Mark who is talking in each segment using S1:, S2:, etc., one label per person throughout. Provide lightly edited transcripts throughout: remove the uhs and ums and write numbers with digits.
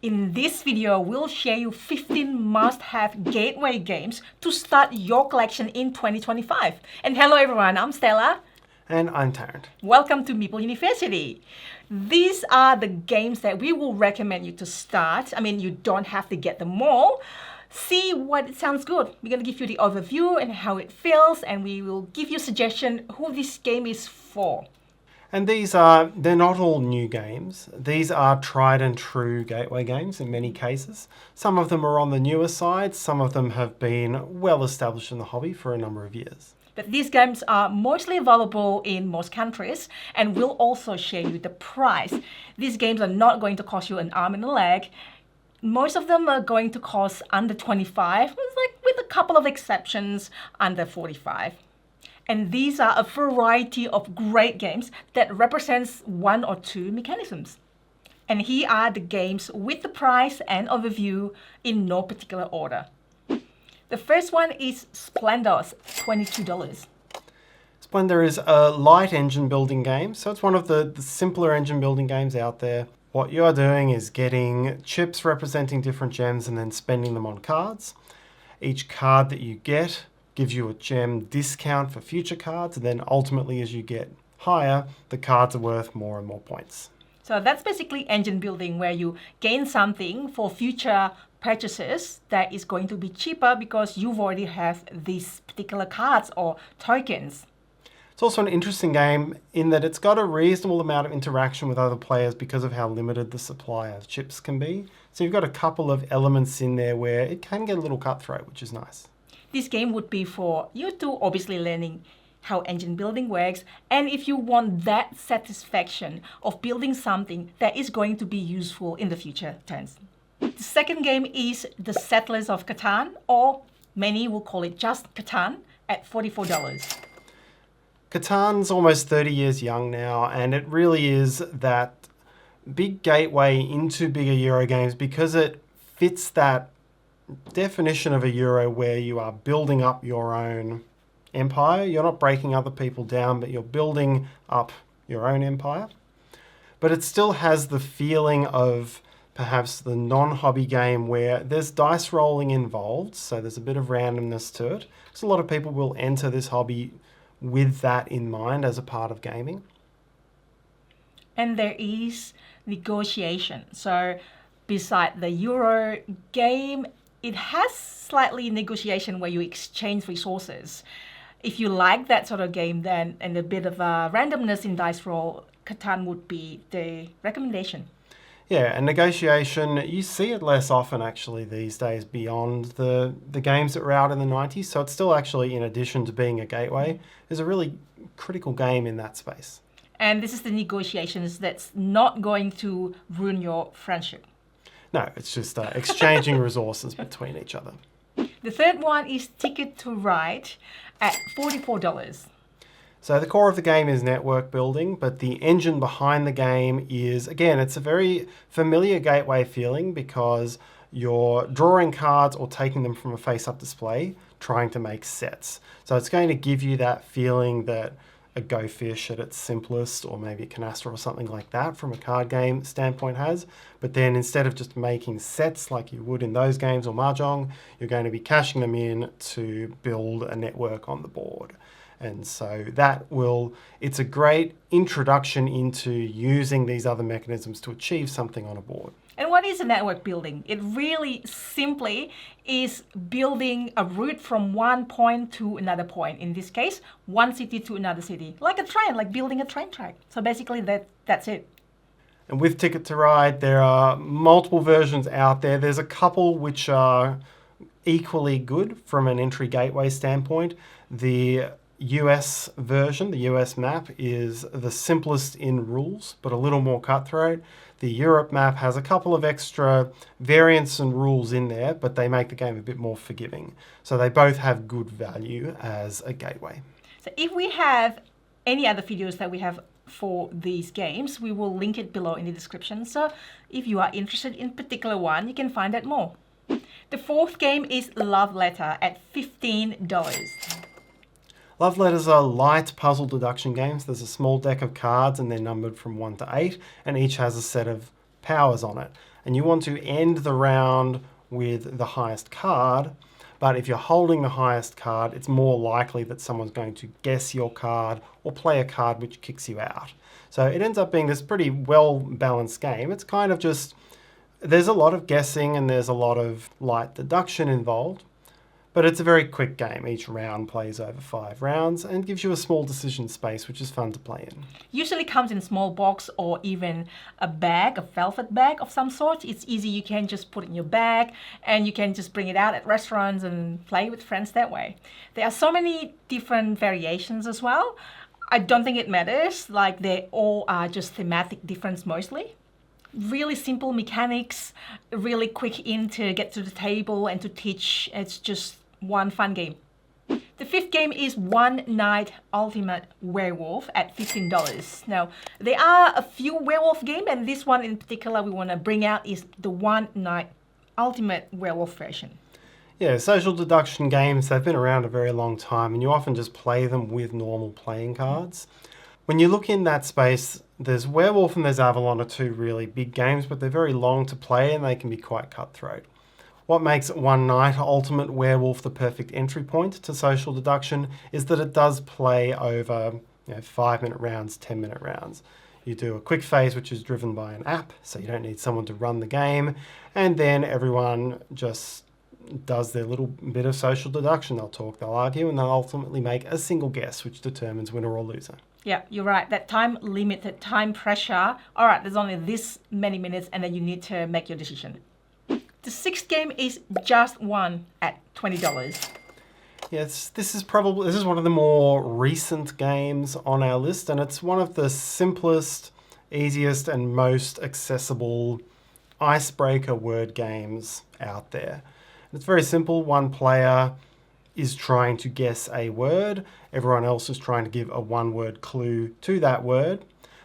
S1: In this video, we'll share you 15 must-have gateway games to start your collection in 2025. And hello everyone, I'm Stella.
S2: And I'm Tarrant.
S1: Welcome to Meeple University. These are the games that we will recommend you to start. I mean, you don't have to get them all. See what it sounds good. We're going to give you the overview and how it feels, and we will give you a suggestion who this game is for.
S2: And they're not all new games. These are tried and true gateway games in many cases. Some of them are on the newer side. Some of them have been well established in the hobby for a number of years.
S1: But these games are mostly available in most countries, and we'll also share you the price. These games are not going to cost you an arm and a leg. Most of them are going to cost under 25, with a couple of exceptions, under 45. And these are a variety of great games that represents one or two mechanisms. And here are the games with the price and overview in no particular order. The first one is Splendor's $22.
S2: Splendor is a light engine building game, so it's one of the simpler engine building games out there. What you're doing is getting chips representing different gems and then spending them on cards. Each card that you get gives you a gem discount for future cards, and then ultimately as you get higher, the cards are worth more and more points.
S1: So that's basically engine building, where you gain something for future purchases that is going to be cheaper because you've already have these particular cards or tokens.
S2: It's also an interesting game in that it's got a reasonable amount of interaction with other players because of how limited the supply of chips can be. So you've got a couple of elements in there where it can get a little cutthroat, which is nice.
S1: This game would be for you to obviously learning how engine building works, and if you want that satisfaction of building something that is going to be useful in the future turns. The second game is The Settlers of Catan, or many will call it just Catan, at $44.
S2: Catan's almost 30 years young now, and it really is that big gateway into bigger Euro games because it fits that definition of a Euro where you are building up your own empire. You're not breaking other people down, but you're building up your own empire. But it still has the feeling of perhaps the non-hobby game where there's dice rolling involved, so there's a bit of randomness to it. So a lot of people will enter this hobby with that in mind as a part of gaming.
S1: And there is negotiation. So beside the Euro game, it has slightly negotiation where you exchange resources. If you like that sort of game, then and a bit of randomness in dice roll, Catan would be the recommendation.
S2: Yeah, and negotiation, you see it less often actually these days beyond the games that were out in the 90s. So it's still actually, in addition to being a gateway, is a really critical game in that space.
S1: And this is the negotiations that's not going to ruin your friendship.
S2: No, it's just exchanging resources between each other.
S1: The third one is Ticket to Ride at $44.
S2: So the core of the game is network building, but the engine behind the game is, again, it's a very familiar gateway feeling because you're drawing cards or taking them from a face-up display, trying to make sets. So it's going to give you that feeling that a Go Fish at its simplest, or maybe a Canasta or something like that from a card game standpoint has. But then instead of just making sets like you would in those games or Mahjong, you're going to be cashing them in to build a network on the board. And so it's a great introduction into using these other mechanisms to achieve something on a board.
S1: And what is a network building? It really simply is building a route from one point to another point. In this case, one city to another city, like a train, like building a train track. So basically that's it.
S2: And with Ticket to Ride, there are multiple versions out there. There's a couple which are equally good from an entry gateway standpoint. The US version, the US map, is the simplest in rules, but a little more cutthroat. The Europe map has a couple of extra variants and rules in there, but they make the game a bit more forgiving. So they both have good value as a gateway.
S1: So if we have any other videos that we have for these games, we will link it below in the description. So if you are interested in particular one, you can find out more. The fourth game is Love Letter at $15.
S2: Love Letters are light puzzle deduction games. There's a small deck of cards and they're numbered from 1 to 8, and each has a set of powers on it. and you want to end the round with the highest card. But if you're holding the highest card, it's more likely that someone's going to guess your card or play a card which kicks you out. So it ends up being this pretty well-balanced game. It's kind of just, there's a lot of guessing and there's a lot of light deduction involved. But it's a very quick game. Each round plays over 5 rounds and gives you a small decision space, which is fun to play in.
S1: Usually comes in a small box or even a bag, a velvet bag of some sort. It's easy. You can just put it in your bag and you can just bring it out at restaurants and play with friends that way. There are so many different variations as well. I don't think it matters. Like they all are just thematic difference mostly. Really simple mechanics, really quick in to get to the table and to teach. It's just one fun game. The 5th game is One Night Ultimate Werewolf at $15. Now, there are a few werewolf games, and this one in particular we want to bring out is the One Night Ultimate Werewolf version.
S2: Yeah, social deduction games, they've been around a very long time, and you often just play them with normal playing cards. When you look in that space, there's Werewolf and there's Avalon are 2 really big games, but they're very long to play and they can be quite cutthroat. What makes One Night Ultimate Werewolf the perfect entry point to social deduction is that it does play over 5-minute rounds, 10-minute rounds. You do a quick phase which is driven by an app, so you don't need someone to run the game, and then everyone just does their little bit of social deduction. They'll talk, they'll argue, and they'll ultimately make a single guess which determines winner or loser.
S1: Yeah, you're right. That time limit, that time pressure. All right, there's only this many minutes and then you need to make your decision. The 6th game is Just One at $20.
S2: Yes, this is one of the more recent games on our list, and it's one of the simplest, easiest, and most accessible icebreaker word games out there. It's very simple. One player is trying to guess a word. Everyone else is trying to give a one-word clue to that word.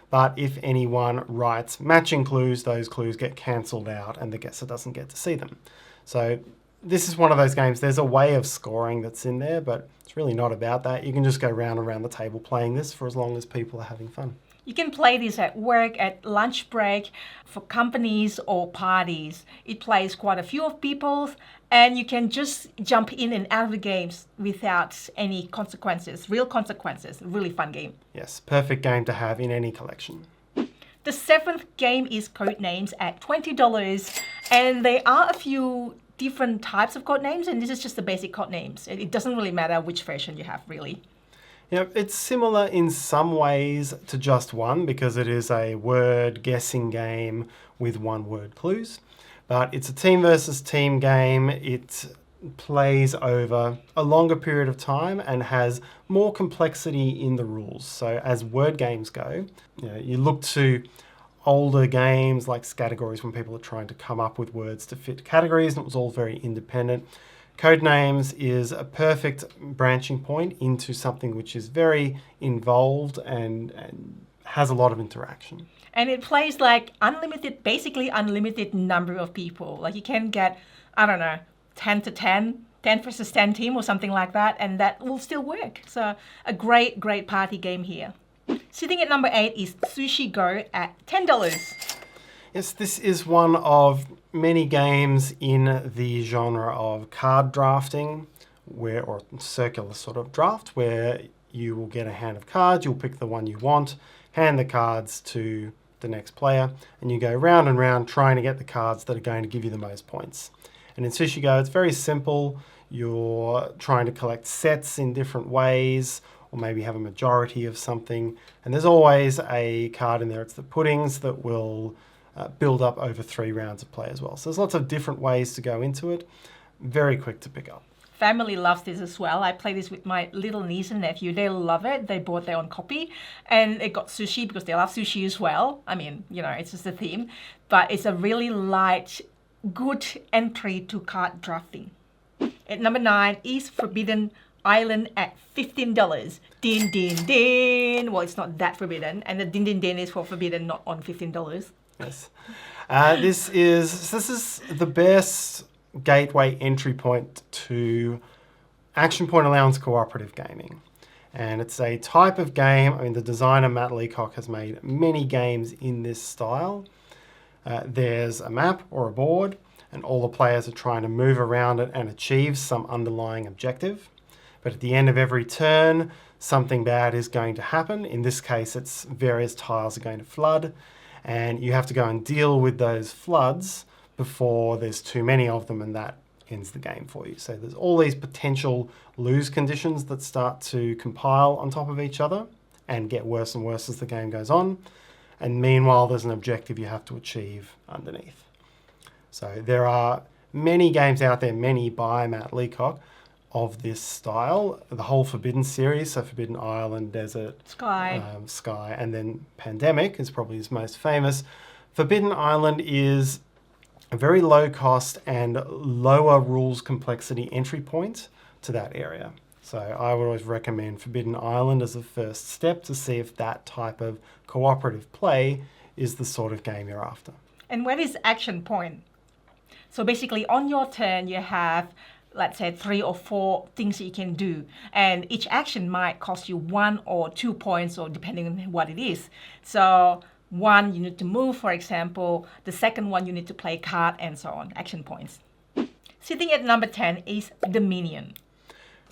S2: But if anyone writes matching clues, those clues get cancelled out and the guesser doesn't get to see them. So this is one of those games. There's a way of scoring that's in there, but it's really not about that. You can just go round and round the table playing this for as long as people are having fun.
S1: You can play this at work, at lunch break, for companies or parties. It plays quite a few of people, and you can just jump in and out of the games without any consequences, real consequences. Really fun game.
S2: Yes, perfect game to have in any collection.
S1: The 7th game is Codenames at $20, and there are a few different types of codenames, and this is just the basic codenames. It doesn't really matter which version you have, really.
S2: Yeah, it's similar in some ways to Just One because it is a word guessing game with one-word clues. But it's a team versus team game. It plays over a longer period of time and has more complexity in the rules. So as word games go, you look to older games like categories when people are trying to come up with words to fit categories, and it was all very independent. Codenames is a perfect branching point into something which is very involved and has a lot of interaction.
S1: And it plays like basically unlimited number of people. Like you can get, 10 to 10, 10 versus 10 team or something like that, and that will still work. So a great party game here. Sitting at number 8 is Sushi Go at $10.
S2: Yes, this is one of many games in the genre of card drafting, or circular sort of draft, where you will get a hand of cards, you'll pick the one you want, hand the cards to the next player, and you go round and round trying to get the cards that are going to give you the most points. And in Sushi Go, it's very simple. You're trying to collect sets in different ways, or maybe have a majority of something. And there's always a card in there. It's the puddings that will build up over 3 rounds of play as well. So there's lots of different ways to go into it. Very quick to pick up.
S1: Family loves this as well. I play this with my little niece and nephew. They love it. They bought their own copy and it got sushi because they love sushi as well. I mean, it's just a theme, but it's a really light, good entry to card drafting. At number 9 is Forbidden Island at $15. Din, din, din. Well, it's not that forbidden. And the din, din, din is for forbidden, not on $15.
S2: Yes. This is the best gateway entry point to action point allowance cooperative gaming. And it's a type of game, the designer Matt Leacock has made many games in this style. There's a map or a board, and all the players are trying to move around it and achieve some underlying objective. But at the end of every turn, something bad is going to happen. In this case, it's various tiles are going to flood, and you have to go and deal with those floods before there's too many of them, and that ends the game for you. So there's all these potential lose conditions that start to compile on top of each other and get worse and worse as the game goes on. And meanwhile, there's an objective you have to achieve underneath. So there are many games out there, many by Matt Leacock, of this style. The whole Forbidden series, so Forbidden Island, Desert,
S1: Sky,
S2: and then Pandemic is probably his most famous. Forbidden Island is a very low cost and lower rules complexity entry point to that area. So I would always recommend Forbidden Island as a first step to see if that type of cooperative play is the sort of game you're after.
S1: And what is action point? So basically on your turn you have, let's say, 3 or 4 things that you can do, and each action might cost you 1 or 2 points, or depending on what it is. So one, you need to move, for example. The second one, you need to play a card, and so on. Action points. Sitting at number 10 is Dominion.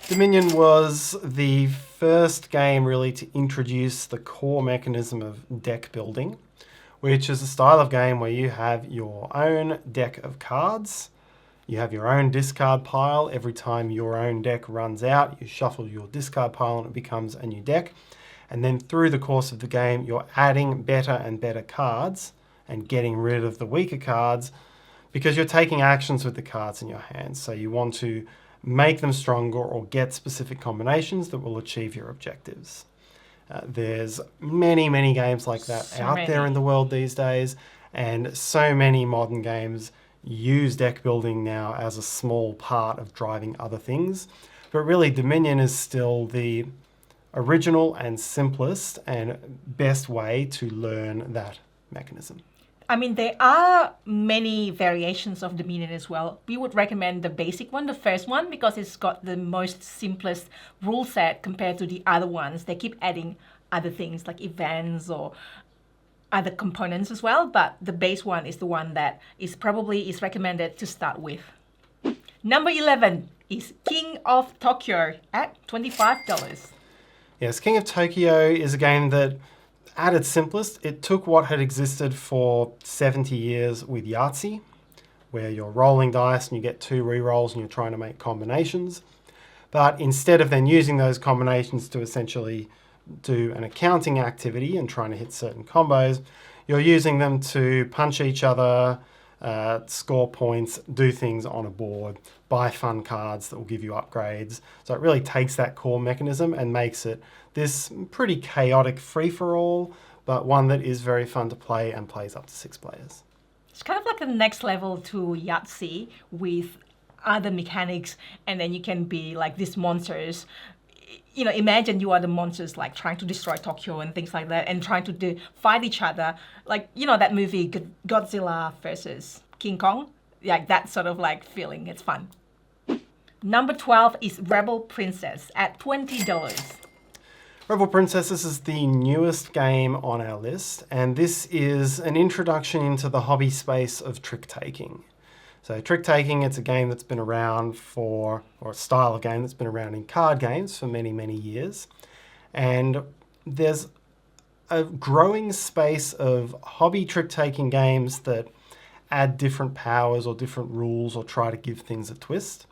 S2: Dominion was the first game really to introduce the core mechanism of deck building, which is a style of game where you have your own deck of cards. You have your own discard pile. Every time your own deck runs out, you shuffle your discard pile and it becomes a new deck. And then through the course of the game, you're adding better and better cards and getting rid of the weaker cards because you're taking actions with the cards in your hands. So you want to make them stronger or get specific combinations that will achieve your objectives. There's many, many games like that there in the world these days, and so many modern games use deck building now as a small part of driving other things. But really, Dominion is still the original and simplest and best way to learn that mechanism.
S1: I mean, there are many variations of Dominion as well. We would recommend the basic one, the first one, because it's got the most simplest rule set compared to the other ones. They keep adding other things like events or other components as well, but the base one is the one that is recommended to start with. Number 11 is King of Tokyo at $25.
S2: Yes, King of Tokyo is a game that, at its simplest, it took what had existed for 70 years with Yahtzee, where you're rolling dice and you get 2 re-rolls and you're trying to make combinations. But instead of then using those combinations to essentially do an accounting activity and trying to hit certain combos, you're using them to punch each other, score points, do things on a board, buy fun cards that will give you upgrades. So it really takes that core mechanism and makes it this pretty chaotic free-for-all, but one that is very fun to play and plays up to 6 players.
S1: It's kind of like the next level to Yahtzee with other mechanics, and then you can be like these monsters. You know, imagine you are the monsters like trying to destroy Tokyo and things like that, and trying to fight each other. Like, you know, that movie Godzilla versus King Kong? Like that sort of like feeling. It's fun. Number 12 is Rebel Princess at $20.
S2: Rebel Princess, this is the newest game on our list, and this is an introduction into the hobby space of trick-taking. So trick-taking, it's a game that's been around or a style of game that's been around in card games for many, many years. And there's a growing space of hobby trick-taking games that add different powers or different rules or try to give things a twist.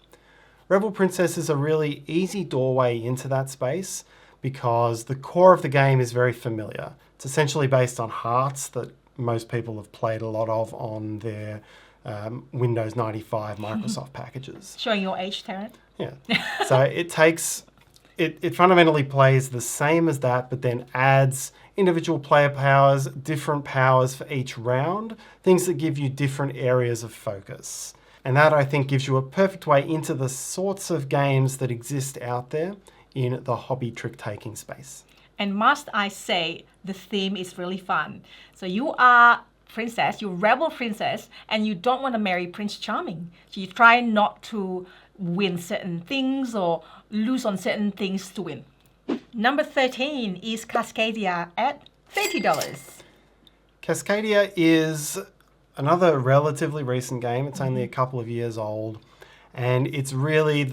S2: Rebel Princess is a really easy doorway into that space because the core of the game is very familiar. It's essentially based on hearts that most people have played a lot of on their Windows 95 Microsoft packages.
S1: Showing your age, Tarrant.
S2: Yeah. So it fundamentally plays the same as that, but then adds individual player powers, different powers for each round, things that give you different areas of focus. And that, I think, gives you a perfect way into the sorts of games that exist out there in the hobby trick-taking space.
S1: And must I say, the theme is really fun. So you are princess, you're Rebel Princess, and you don't want to marry Prince Charming. So you try not to win certain things or lose on certain things to win. Number 13 is Cascadia at $30.
S2: Cascadia is another relatively recent game. It's only a couple of years old, and it's really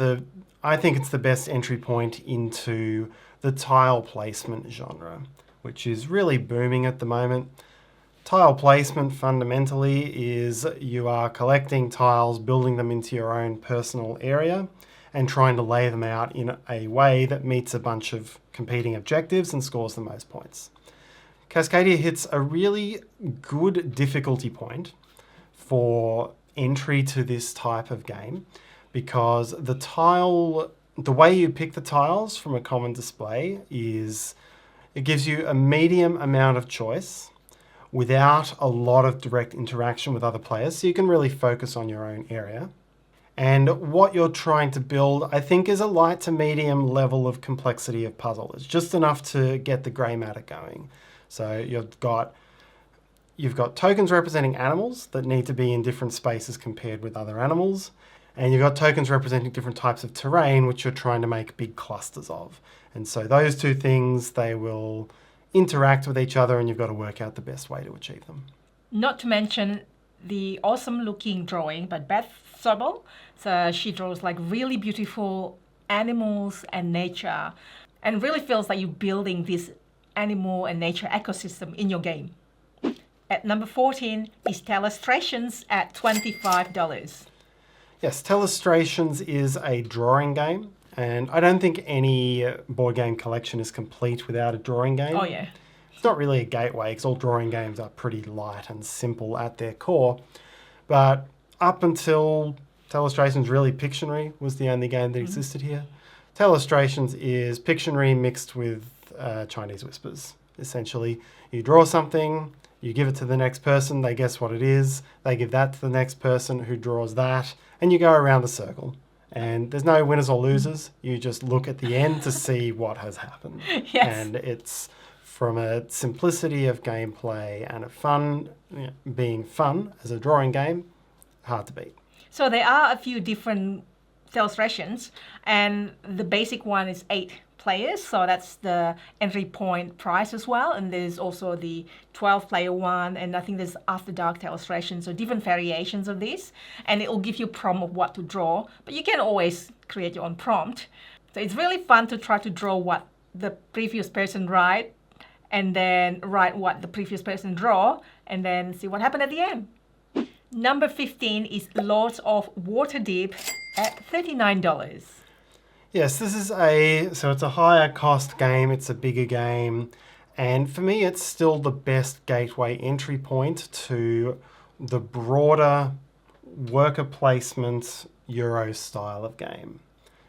S2: I think it's the best entry point into the tile placement genre, which is really booming at the moment. Tile placement fundamentally is you are collecting tiles, building them into your own personal area, and trying to lay them out in a way that meets a bunch of competing objectives and scores the most points. Cascadia hits a really good difficulty point for entry to this type of game because the way you pick the tiles from a common display is it gives you a medium amount of choice without a lot of direct interaction with other players, so you can really focus on your own area. And what you're trying to build, I think, is a light to medium level of complexity of puzzle. It's just enough to get the grey matter going. So you've got tokens representing animals that need to be in different spaces compared with other animals. And you've got tokens representing different types of terrain, which you're trying to make big clusters of. And so those two things, they will interact with each other, and you've got to work out the best way to achieve them.
S1: Not to mention the awesome looking drawing by Beth Sobel. So she draws like really beautiful animals and nature, and really feels like you're building this animal and nature ecosystem in your game. At number 14 is Telestrations at $25.
S2: Yes, Telestrations is a drawing game, and I don't think any board game collection is complete without a drawing game.
S1: Oh yeah.
S2: It's not really a gateway because all drawing games are pretty light and simple at their core. But up until Telestrations, really Pictionary was the only game that existed here. Telestrations is Pictionary mixed with Chinese whispers. Essentially, you draw something, you give it to the next person, they guess what it is, they give that to the next person who draws that, and you go around the circle. And there's no winners or losers. You just look at the end to see what has happened.
S1: Yes.
S2: And it's from a simplicity of gameplay and being fun as a drawing game, hard to beat.
S1: So there are a few different Telestrations, and the basic one is 8 players, so that's the entry point price as well. And there's also the 12-player one, and I think there's After Dark Telestrations, so different variations of this. And it will give you a prompt of what to draw, but you can always create your own prompt. So it's really fun to try to draw what the previous person write, and then write what the previous person draw, and then see what happened at the end. Number 15 is Lords of Waterdeep at $39.
S2: Yes, it's a higher cost game, it's a bigger game, and for me it's still the best gateway entry point to the broader worker placement Euro style of game.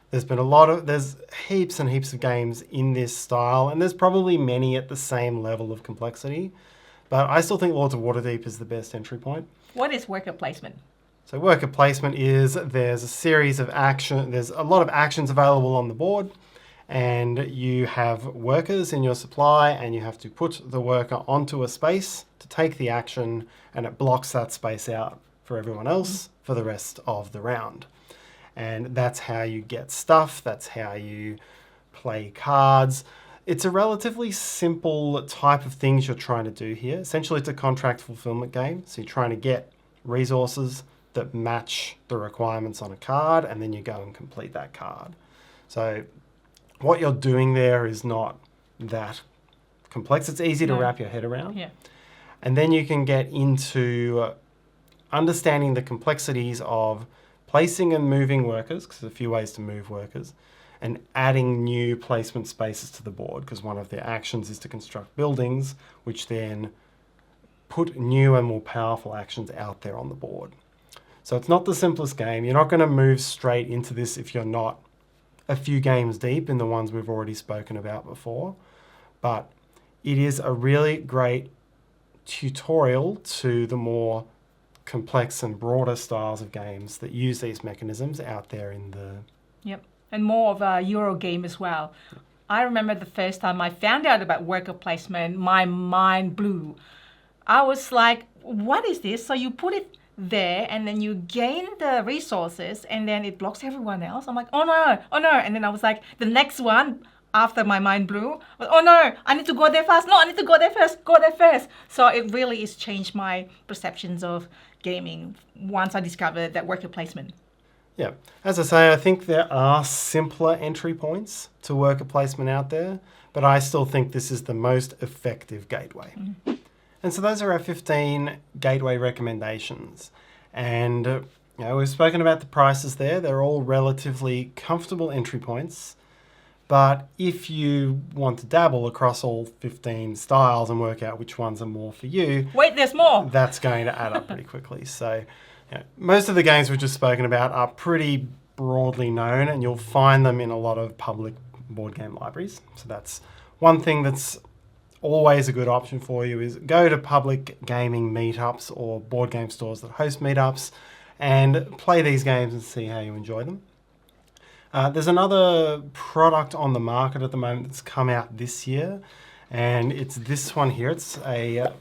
S2: There's heaps and heaps of games in this style, and there's probably many at the same level of complexity, but I still think Lords of Waterdeep is the best entry point.
S1: What is worker placement?
S2: So worker placement is there's a lot of actions available on the board, and you have workers in your supply, and you have to put the worker onto a space to take the action, and it blocks that space out for everyone else for the rest of the round. And that's how you get stuff, that's how you play cards. It's a relatively simple type of things you're trying to do here. Essentially, it's a contract fulfillment game. So you're trying to get resources that match the requirements on a card, and then you go and complete that card. So what you're doing there is not that complex. It's easy to wrap your head around.
S1: Yeah.
S2: And then you can get into understanding the complexities of placing and moving workers, because there's a few ways to move workers, and adding new placement spaces to the board, because one of their actions is to construct buildings, which then put new and more powerful actions out there on the board. So it's not the simplest game. You're not going to move straight into this if you're not a few games deep in the ones we've already spoken about before. But it is a really great tutorial to the more complex and broader styles of games that use these mechanisms out there in the...
S1: Yep. And more of a Euro game as well. I remember the first time I found out about worker placement, my mind blew. I was like, what is this? So you put it there, and then you gain the resources, and then it blocks everyone else. I'm like, oh no. And then I was like, the next one, after my mind blew, oh no, I need to go there first. No, I need to go there first. Go there first. So it really has changed my perceptions of gaming once I discovered that worker placement.
S2: Yeah, as I say, I think there are simpler entry points to worker placement out there, but I still think this is the most effective gateway. And so those are our 15 gateway recommendations. And we've spoken about the prices there. They're all relatively comfortable entry points. But if you want to dabble across all 15 styles and work out which ones are more for you...
S1: Wait, there's more!
S2: That's going to add up pretty quickly. So most of the games we've just spoken about are pretty broadly known, and you'll find them in a lot of public board game libraries. So that's one thing that's always a good option for you, is go to public gaming meetups or board game stores that host meetups and play these games and see how you enjoy them. There's another product on the market at the moment that's come out this year, and it's this one here. It's a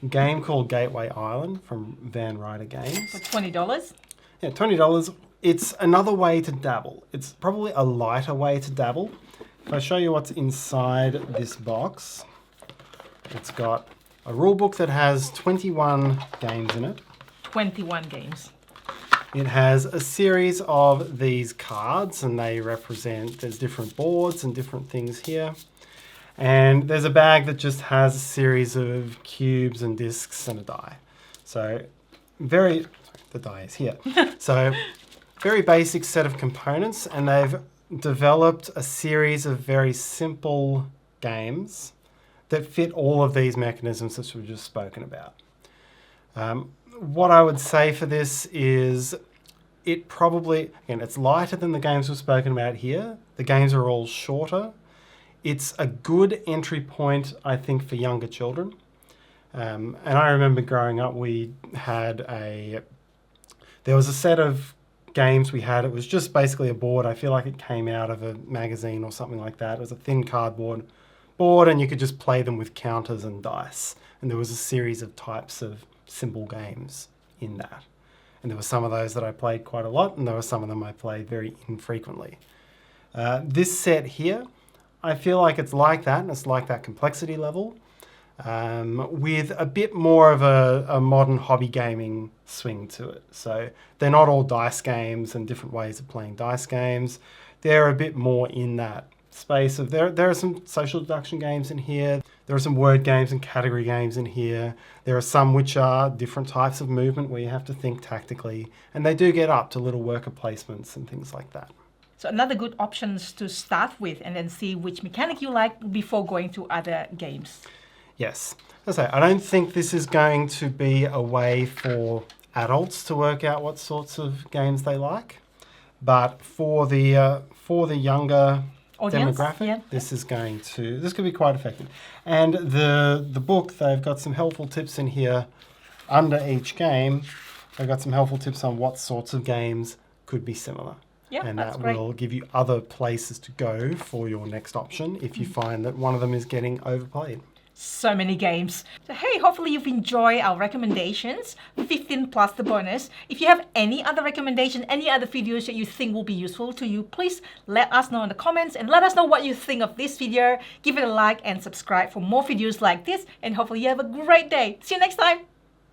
S2: game called Gateway Island from Van Ryder Games.
S1: For $20?
S2: Yeah, $20. It's another way to dabble. It's probably a lighter way to dabble. If I show you what's inside this box, it's got a rule book that has 21 games in it.
S1: 21 games.
S2: It has a series of these cards, and they represent, there's different boards and different things here. And there's a bag that just has a series of cubes and discs and a die. So the die is here. So very basic set of components, and they've developed a series of very simple games that fit all of these mechanisms that we've just spoken about. What I would say for this is it probably, again, it's lighter than the games we've spoken about here. The games are all shorter. It's a good entry point, I think, for younger children. And I remember growing up, there was a set of games we had. It was just basically a board. I feel like it came out of a magazine or something like that. It was a thin cardboard board, and you could just play them with counters and dice. And there was a series of types of simple games in that. And there were some of those that I played quite a lot, and there were some of them I played very infrequently. This set here, I feel like it's like that, and it's like that complexity level, with a bit more of a modern hobby gaming swing to it. So they're not all dice games and different ways of playing dice games. They're a bit more in that space of there are some social deduction games in here. There are some word games and category games in here. There are some which are different types of movement where you have to think tactically, and they do get up to little worker placements and things like that.
S1: So another good options to start with, and then see which mechanic you like before going to other games.
S2: Yes. As I say, I don't think this is going to be a way for adults to work out what sorts of games they like, but for the younger
S1: audience,
S2: demographic, this could be quite effective. And the book, they've got some helpful tips in here under each game. They've got some helpful tips on what sorts of games could be similar.
S1: Yeah,
S2: and
S1: that's
S2: that
S1: great.
S2: will give you other places to go for your next option if you find that one of them is getting overplayed.
S1: So many games. So hey, hopefully you've enjoyed our recommendations, 15 plus the bonus. If you have any other recommendation, any other videos that you think will be useful to you, please let us know in the comments, and let us know what you think of this video. Give it a like and subscribe for more videos like this, and hopefully you have a great day. See you next time.